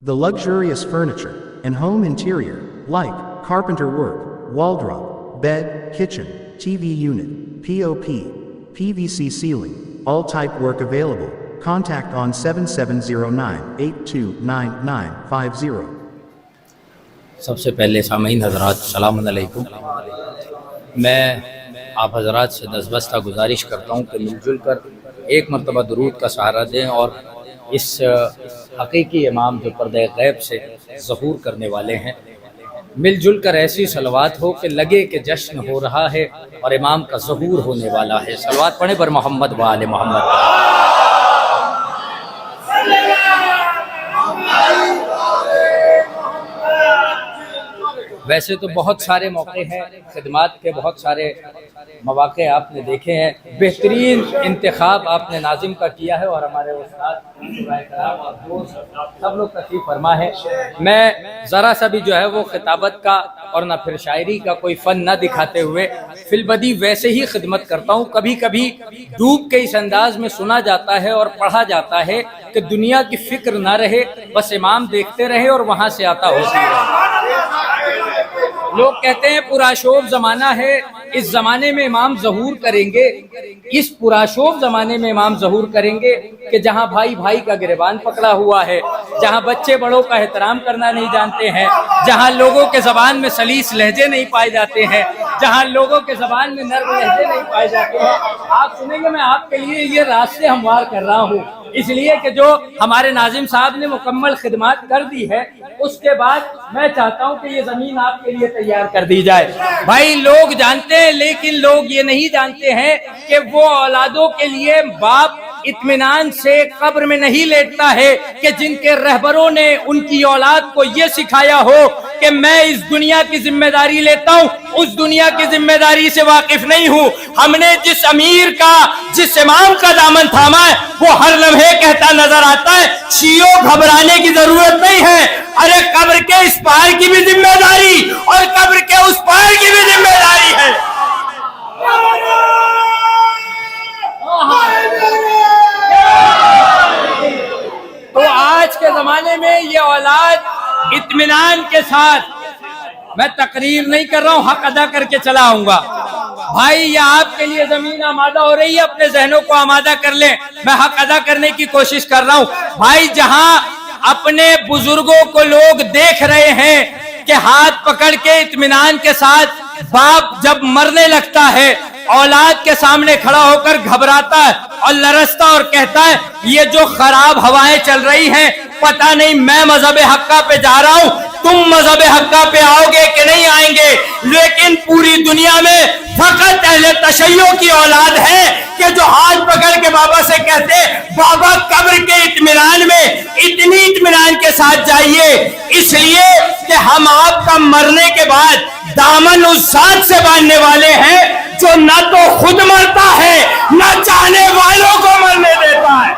The luxurious furniture and home interior, like carpenter work, wardrobe, bed, kitchen, TV unit, POP, PVC ceiling, all type work available. Contact on 7709829950. सबसे पहले सामीन हज़रात सलाम अलैकुम। मैं आप हज़रात से दसबस्ता गुजारिश करता हूँ कि मिलजुल कर एक मरतबा दुरूद का सहारा दें और इस हकीकी इमाम जो पर्दे गैब से ज़हूर करने वाले हैं, मिलजुल कर ऐसी सलवात हो कि लगे कि जश्न हो रहा है और इमाम का ज़हूर होने वाला है। सलवात पढ़े बर मोहम्मद व आले मोहम्मद। वैसे तो बहुत सारे मौके हैं, खिदमात के बहुत सारे मौके आपने देखे हैं, बेहतरीन इंतखाब आपने नाजिम का किया है और हमारे उस्ताद और दोस्त सब लोग तशरीफ़ फरमा है। मैं ज़रा सा भी जो है वो खिताबत का और ना फिर शायरी का कोई फ़न न दिखाते हुए फिलबदी वैसे ही खिदमत करता हूँ। कभी कभी डूब के इस अंदाज में सुना जाता है और पढ़ा जाता है कि दुनिया की फिक्र ना रहे, बस इमाम देखते रहे और वहाँ से आता होती रहे। लोग कहते हैं पुराशोभ जमाना है, इस जमाने में इमाम ज़हूर करेंगे। इस पुराशोभ जमाने में इमाम ज़हूर करेंगे कि जहां भाई भाई का गिरबान पकड़ा हुआ है, जहां बच्चे बड़ों का एहतराम करना नहीं जानते हैं, जहां लोगों के जबान में सलीस लहजे नहीं पाए जाते हैं, जहां लोगों के जबान में नर्म लहजे नहीं पाए जाते हैं। आप सुनेंगे मैं आपके लिए ये रास्ते हमवार कर रहा हूँ, इसलिए कि जो हमारे नाजिम साहब ने मुकम्मल खिदमत कर दी है, उसके बाद मैं चाहता हूं कि ये जमीन आपके लिए तैयार कर दी जाए। भाई लोग जानते हैं, लेकिन लोग ये नहीं जानते हैं कि वो औलादों के लिए बाप इत्मीनान से कब्र में नहीं लेटता है कि जिनके रहबरों ने उनकी औलाद को ये सिखाया हो कि मैं इस दुनिया की जिम्मेदारी लेता हूँ, उस दुनिया की जिम्मेदारी से वाकिफ नहीं हूँ। हमने जिस अमीर का, जिस इमाम का दामन थामा है, वो हर लम्हे कहता नजर आता है, शियो घबराने की जरूरत नहीं है। अरे कब्र के इस पार की भी जिम्मेदारी और कब्र के उस पार की भी जिम्मेदारी है। तो आज के जमाने में ये औलाद इत्मीनान के साथ, मैं तकरीर नहीं कर रहा हूं, हक अदा करके चला आऊंगा। भाई ये आपके लिए जमीन आमादा हो रही है, अपने जहनों को आमादा कर ले। मैं हक अदा करने की कोशिश कर रहा हूं। भाई जहां अपने बुजुर्गों को लोग देख रहे हैं कि हाथ पकड़ के इत्मीनान के साथ बाप जब मरने लगता है, औलाद के सामने खड़ा होकर घबराता है और लरसता और कहता है ये जो खराब हवाएं चल रही हैं, पता नहीं मैं मजहब हक्का पे जा रहा हूं, तुम मजहब हक्का पे आओगे कि नहीं आएंगे। लेकिन पूरी दुनिया में फकत अहले तशय्यो की औलाद है कि जो हाथ पकड़ के बाबा से कहते बाबा कब्र के इत्मीनान में इतनी इत्मीनान के साथ जाइए, इसलिए कि हम आपका मरने के बाद दामन उस साथ से बांधने वाले हैं जो न तो खुद मरता है न चाहने वालों को मरने देता है।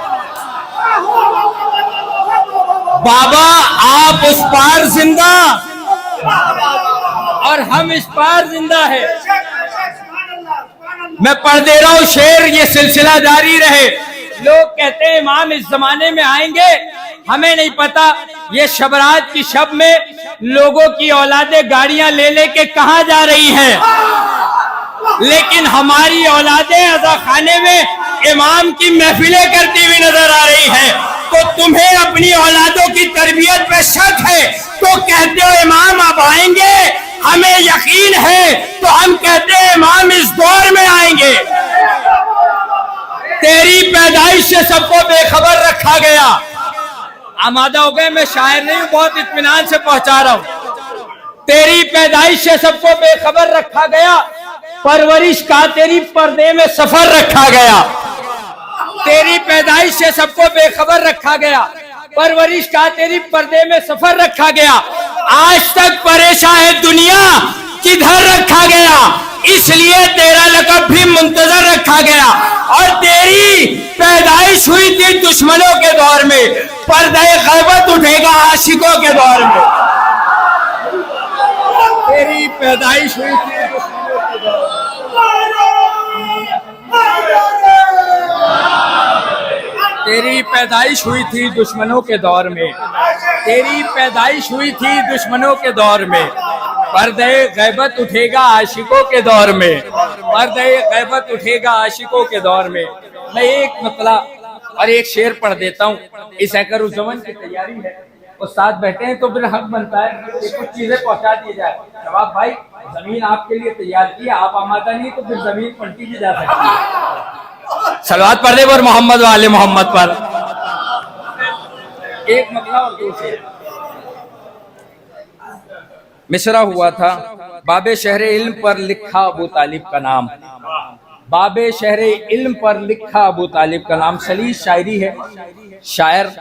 बाबा आप उस पार जिंदा और हम इस पार जिंदा है। मैं पढ़ दे रहा हूं शेर, ये सिलसिला जारी रहे। लोग कहते हैं इमाम इस जमाने में आएंगे, हमें नहीं पता ये शबरात की शब में लोगों की औलादें गाड़ियां ले लेके कहां जा रही हैं, लेकिन हमारी औलादें अज़ा खाने में इमाम की महफिलें करती हुई नजर आ रही हैं। तो तुम्हें अपनी औलादों की तरबियत पे शक है तो कहते हो इमाम अब आएंगे, हमें यकीन है तो हम कहते हैं इमाम इस दौर में आएंगे। तेरी पैदाइश से सबको बेखबर रखा गया। आमादा हो गए, मैं शायर नहीं हूं, बहुत इत्मीनान से पहुंचा रहा हूं। तेरी पैदाइश से सबको बेखबर रखा गया, परवरिश का तेरी पर्दे में सफर रखा गया। तेरी पैदाइश से सबको बेखबर रखा गया, परवरिश का तेरी पर्दे में सफर रखा गया। आज तक परेशान है दुनिया किधर रखा गया, इसलिए तेरा लक़ब भी मुंतजर रखा गया। और तेरी पैदाइश हुई थी दुश्मनों के दौर में, पर्दे ग़ैबत उठेगा आशिकों के दौर में। तेरी पैदाइश हुई थी दुश्मनों के दौर में। तेरी पैदाइश हुई थी दुश्मनों के दौर में, तेरी पैदाइश हुई थी दुश्मनों के दौर में, पर्दे गैबत उठेगा आशिकों के दौर में, पर्दे गैबत उठेगा आशिकों के दौर में। मैं एक मतला और एक शेर पढ़ देता हूँ। इस हैकरुज़्ज़मान की तैयारी है, उस्ताद बैठे हैं तो फिर हक बनता है कि कुछ चीजें पहुंचा दी जाए। जवाब भाई, जमीन आपके लिए तैयार की है, आप आमादा नहीं तो फिर जमीन पलटी भी जा सकती है। सलवात पढ़ने पर मोहम्मद वाले मोहम्मद पर। एक मतला और दो शेर। मिसरा हुआ था, बाबे शहरे इल्म पर लिखा अबू तालिब का नाम, बाबे शहरे इल्म पर लिखा अबू तालिब का नाम। सलीस शायरी है, शायर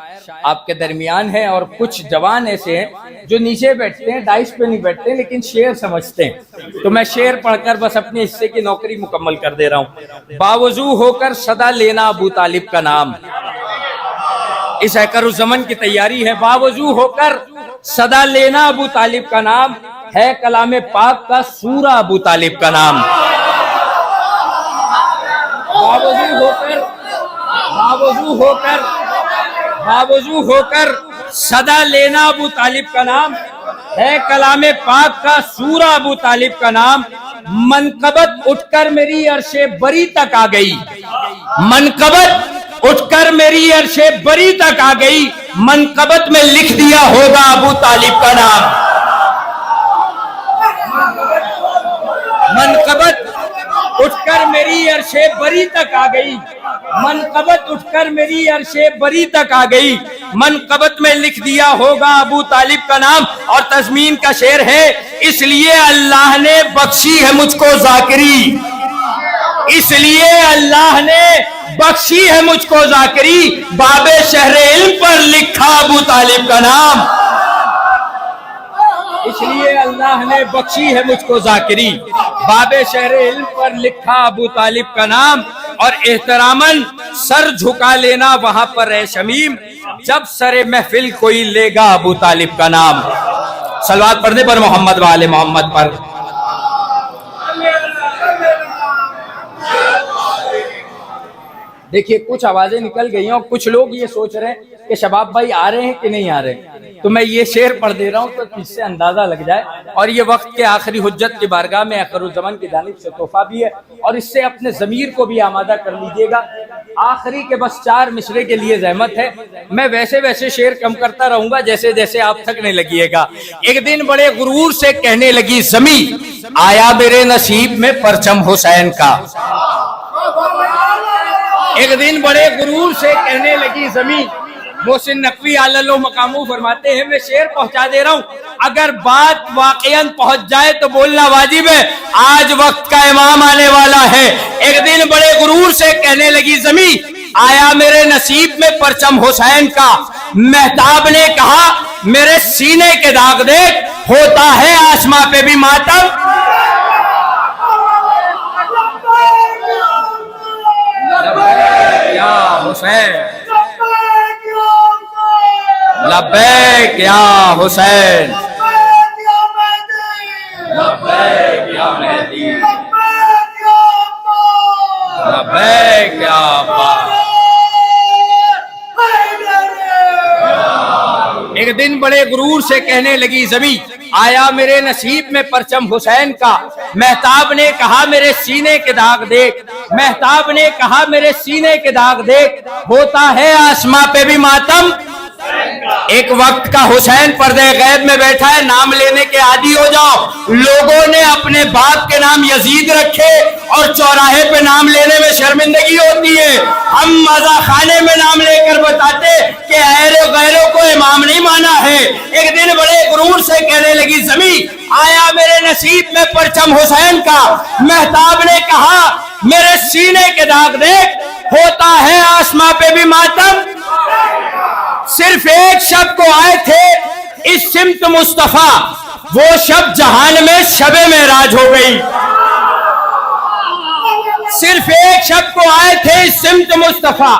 आपके दरमियान है और कुछ जवान ऐसे हैं जो नीचे बैठते हैं, डाइस पे नहीं बैठते लेकिन शेर समझते हैं। तो मैं शेर पढ़कर बस अपने हिस्से की नौकरी मुकम्मल कर दे रहा हूँ। बावजू होकर सदा लेना अबू तालिब का नाम, इस हैकरुज़्ज़मान की तैयारी है। बावजू होकर सदा लेना अबू तालिब का नाम, है कलामे पाक का सूरा अबू तालिब का नाम। बावजू होकर सदा लेना अबू तालिब का नाम, है कलामे पाक का सूरा अबू तालिब का नाम। मनकबत उठकर मेरी अर्शे बरी तक आ गई, मनकबत उठकर मेरी अर्शे बरी तक आ गई, मनकबत में लिख दिया होगा अबू तालिब का नाम। मनकबत उठकर मेरी अर्शे बरी तक आ गई, मनकबत उठकर मेरी अर्शे बरी तक आ गई, मनकबत में लिख दिया होगा अबू तालिब का नाम। और तज़मीन का शेर है, इसलिए अल्लाह ने बख्शी है मुझको ज़ाकिरी, इसलिए अल्लाह ने बख्शी है मुझको ज़ाकिरी, बाबे शहरे इल्म पर लिखा अबू तालिब का नाम। इसलिए अल्लाह ने बख्शी है मुझको ज़ाकिरी, बाबे शहरे इल्म पर लिखा अबू तालिब का नाम। और एहतरामन सर झुका लेना वहां पर है शमीम, जब सरे महफिल कोई लेगा अबू तालिब का नाम। सलवात पढ़ने पर मोहम्मद वाले मोहम्मद पर। देखिए कुछ आवाजें निकल गई हैं और कुछ लोग ये सोच रहे हैं कि शबाब भाई आ रहे हैं कि नहीं आ रहे, तो मैं ये शेर पढ़ दे रहा हूँ तो इससे अंदाजा लग जाए। और ये वक्त के आखिरी हुज्जत की बारगाह में हैकरुज़्ज़मान की जानिब से तोहफा भी है, और इससे अपने ज़मीर को भी आमादा कर लीजिएगा। आखिरी के बस 4 मिसरे के लिए ज़हमत है, मैं वैसे वैसे शेर कम करता रहूंगा जैसे जैसे आप थकने लगिएगा। एक दिन बड़े गुरूर से कहने लगी ज़मी, आया मेरे नसीब में परचम हुसैन का। एक दिन बड़े गुरूर से कहने लगी ज़मी, मोहसिन नकवी आललो मकामू फरमाते हैं, मैं शेर पहुंचा दे रहा हूं, अगर बात वाकईन पहुंच जाए तो बोलना वाजिब है, आज वक्त का इमाम आने वाला है। एक दिन बड़े गुरूर से कहने लगी ज़मी, आया मेरे नसीब में परचम हुसैन का। महताब ने कहा, मेरे सीने के दाग देख, होता है आसमां पे भी मातम। या हुसैन, लब्बैक या हुसैन, लब्बैक या मेहदी, लब्बैक या अब्बा। एक दिन बड़े गुरूर से कहने लगी ज़मी, आया मेरे नसीब में परचम हुसैन का। महताब ने कहा, मेरे सीने के दाग देख, महताब ने कहा, मेरे सीने के दाग देख, होता है आसमां पे भी मातम। एक वक्त का हुसैन पर्दे गैब में बैठा है, नाम लेने के आदी हो जाओ। लोगों ने अपने बाप के नाम यजीद रखे और चौराहे पे नाम लेने में शर्मिंदगी होती है। हम मजा खाने में नाम लेकर बताते कि अहले गैरों को इमाम नहीं माना है। एक दिन बड़े गुरूर से कहने लगी ज़मी, आया मेरे नसीब में परचम हुसैन का। महताब ने कहा, मेरे सीने के दाग देख, होता है आसमां पे भी मातम। सिर्फ एक शब को आए थे इस सिमत मुस्तफा, वो शब जहान में शबे मेराज हो गई। सिर्फ एक शब को आए थे इस सिमत मुस्तफा,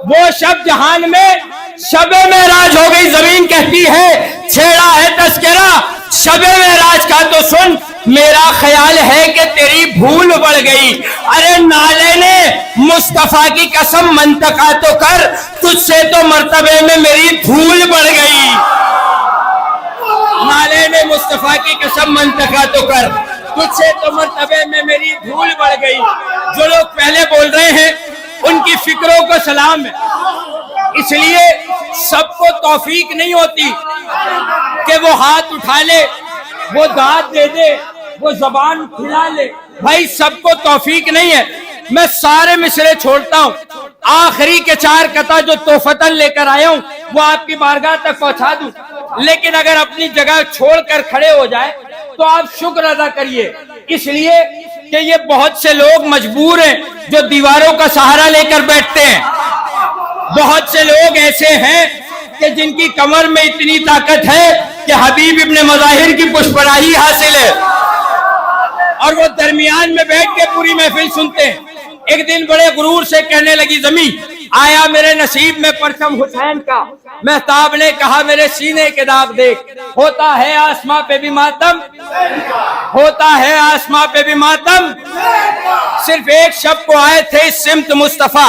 वो शब जहान में शबे मेराज हो गई। जमीन कहती है, छेड़ा है तस्करा शबे मेराज का तो सुन, मेरा ख्याल है कि तेरी भूल बढ़ गई। अरे नाले ने मुस्तफा की कसम मंतका तो कर, तुझसे तो मर्तबे में मेरी धूल बढ़ गई। नाले ने मुस्तफा की कसम मंतका तो कर, तुझसे तो मर्तबे में मेरी धूल बढ़ गई। जो लोग पहले बोल रहे हैं उनकी फिक्रों को सलाम है। इसलिए सबको तौफीक नहीं होती कि वो हाथ उठा ले, वो दाद दे दे, वो जबान खिला ले। भाई सबको तौफीक नहीं है। मैं सारे मिसरे छोड़ता हूँ, आखिरी के 4 कता जो तोहफतन लेकर आया हूँ वो आपकी बारगाह तक पहुंचा दूं। लेकिन अगर अपनी जगह छोड़कर खड़े हो जाए तो आप शुक्र अदा करिए, इसलिए कि ये बहुत से लोग मजबूर हैं जो दीवारों का सहारा लेकर बैठते हैं। बहुत से लोग ऐसे हैं कि जिनकी कमर में इतनी ताकत है कि हबीब इब्ने मज़ाहिर की पुष्पराही हासिल है और वो दरमियान में बैठ के पूरी महफिल सुनते हैं। एक दिन बड़े गुरूर से कहने लगी जमी, आया मेरे नसीब में परचम हुसैन का। महताब ने कहा मेरे सीने के दाग देख, होता है आसमां पे भी मातम, होता है आसमां पे भी मातम। सिर्फ एक शब को आए थे इस सिमत मुस्तफा,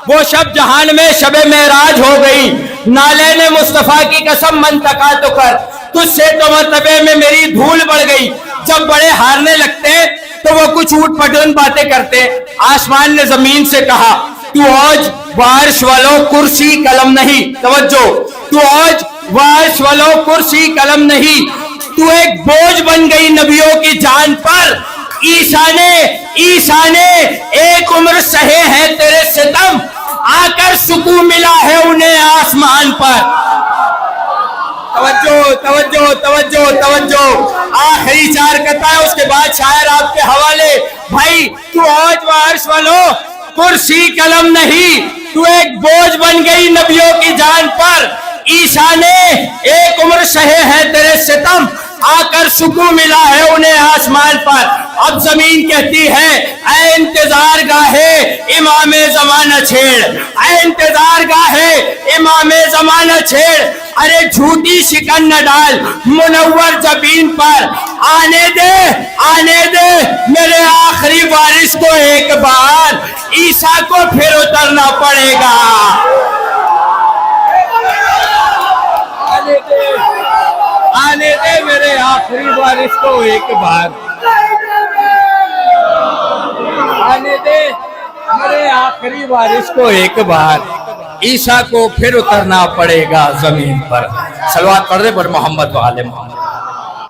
वो शब जहान में शबे मेराज हो गई। नाले ने मुस्तफा की कसम मंतका तो कर, तुझसे तो मर्तबे में मेरी धूल बढ़ गई। जब बड़े हारने लगते तो वो कुछ ऊट पटांग बातें करते। आसमान ने जमीन से कहा, तू आज वारिश वालों कुर्सी कलम नहीं, तवज्जो, तू आज वारिश वालों कुर्सी कलम नहीं, तू एक बोझ बन गई नबियों की जान पर। ईसा ने एक उम्र सहे हैं तेरे सितम, आकर सुकून मिला है उन्हें आसमान पर। तवज्जो तवज्जो तवज्जो तवज्जो, आखिरी 4 कता है, उसके बाद शायर आपके हवाले। भाई तू आज वारिश वालों कुर्सी कलम नहीं, तू एक बोझ बन गई नबियों की जान पर। ईसा ने एक उम्र सहे हैं तेरे सितम, आकर सुकून मिला है उन्हें आसमान पर। अब जमीन कहती है, ऐ इंतजार गाहे इमामे ज़माना छेड़, ऐ इंतजार गाहे इमामे ज़माना छेड़। अरे झूठी शिकन न डाल मुनव्वर जबीन पर, आने दे मेरे आखिरी वारिस को एक बार, ईसा को फिर उतरना पड़ेगा। आने दे मेरे आखिरी वारिस को एक बार, आने दे मेरे आखिरी वारिस को एक बार, ईसा को फिर उतरना पड़ेगा जमीन पर। सलवात पढ़ दे पर मोहम्मद वाले मोहम्मद।